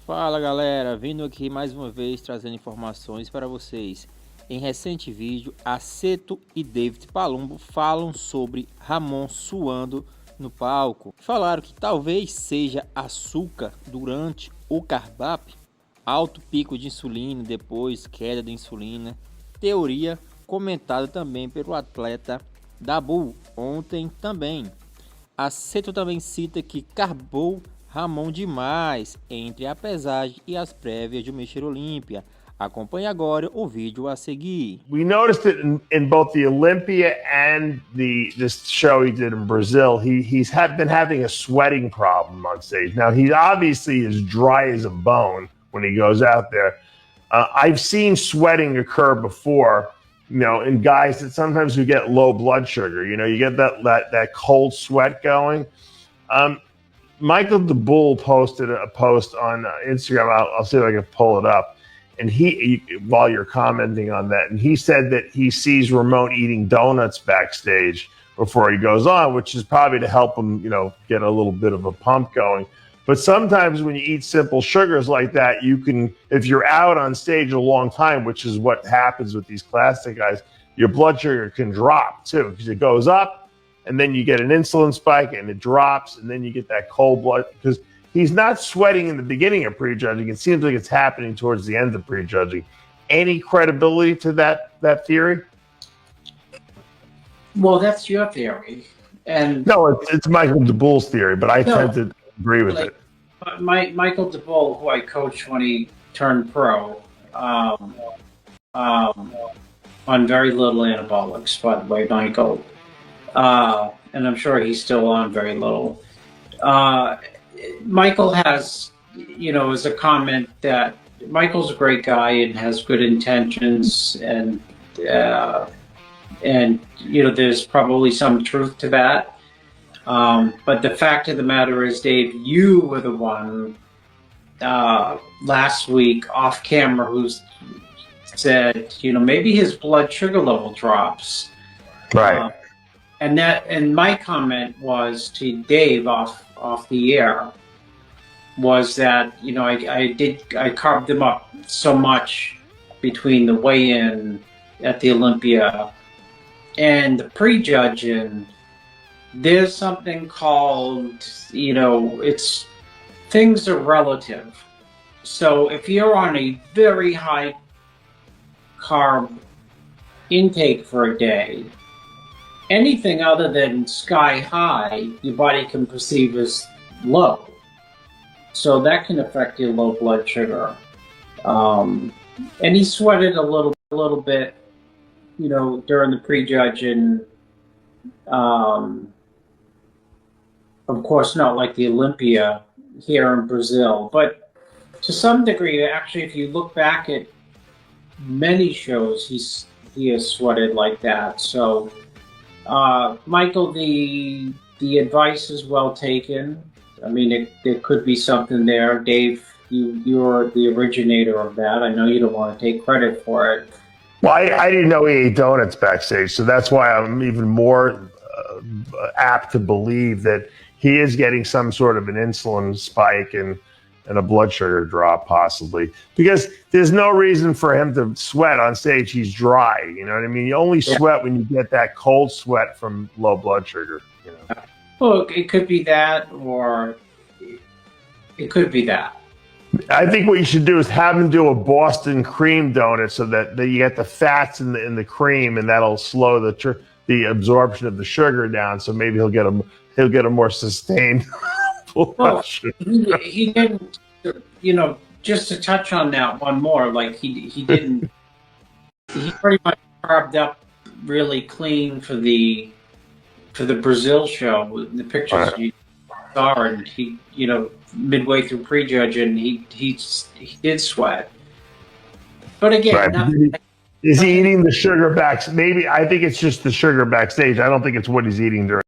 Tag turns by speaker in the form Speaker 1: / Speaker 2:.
Speaker 1: Fala galera, vindo aqui mais uma vez trazendo informações para vocês. Em recente vídeo, Aceto e David Palumbo falam sobre Ramon suando no palco. Falaram que talvez seja açúcar durante o Carb-up, alto pico de insulina, depois queda de insulina. Teoria comentada também pelo atleta Dabu ontem também. Aceto também cita que carbou Ramon demais entre a pesagem e as prévias de Mr Olympia. Acompanhe agora o vídeo a seguir.
Speaker 2: We noticed it in both the Olympia and this show he did in Brazil. He's been having a sweating problem on stage. Now he obviously is dry as a bone when he goes out there. I've seen sweating occur before, in guys that sometimes who get low blood sugar. You get that cold sweat going. Michael the Bull posted a post on Instagram. I'll see if I can pull it up. And he, while you're commenting on that, and he said that he sees Ramon eating donuts backstage before he goes on, which is probably to help him, get a little bit of a pump going. But sometimes when you eat simple sugars like that, you can, if you're out on stage a long time, which is what happens with these classic guys, your blood sugar can drop too, because it goes up, and then you get an insulin spike and it drops, and then you get that cold blood, because he's not sweating in the beginning of prejudging. It seems like it's happening towards the end of prejudging. Any credibility to that theory?
Speaker 3: Well, that's your theory. And
Speaker 2: no, it's Michael DeBull's theory, but I tend to agree with it.
Speaker 3: Michael DeBull, who I coached when he turned pro, on very little anabolics, by the way, Michael. And I'm sure he's still on very little. Michael has, is a comment that Michael's a great guy and has good intentions, and there's probably some truth to that. But the fact of the matter is, Dave, you were the one last week off camera who said, maybe his blood sugar level drops.
Speaker 2: Right.
Speaker 3: And my comment was to Dave off the air was that, I carved him up so much between the weigh-in at the Olympia and the prejudging. There's something called, things are relative. So if you're on a very high carb intake for a day, anything other than sky high, your body can perceive as low. So that can affect your low blood sugar. And he sweated a little bit, during the prejudge, and of course not like the Olympia here in Brazil, but to some degree, actually, if you look back at many shows, he has sweated like that. So. Michael, the advice is well taken. I mean, there could be something there. Dave, you're the originator of that. I know you don't want to take credit for it.
Speaker 2: Well, I didn't know he ate donuts backstage, so that's why I'm even more apt to believe that he is getting some sort of an insulin spike and a blood sugar drop, possibly, because there's no reason for him to sweat on stage. He's dry, you know what I mean? You only sweat when you get that cold sweat from low blood sugar,
Speaker 3: Well, it could be that, or it could be that.
Speaker 2: I think what you should do is have him do a Boston cream donut so that you get the fats in the cream, and that'll slow the absorption of the sugar down. So maybe he'll get a more sustained.
Speaker 3: Well, he didn't, just to touch on that one more, like he didn't, he pretty much carved up really clean for the Brazil show, the pictures you saw, and he, midway through prejudging, he did sweat. But again,
Speaker 2: right. Is he eating the sugar back? Maybe, I think it's just the sugar backstage. I don't think it's what he's eating during.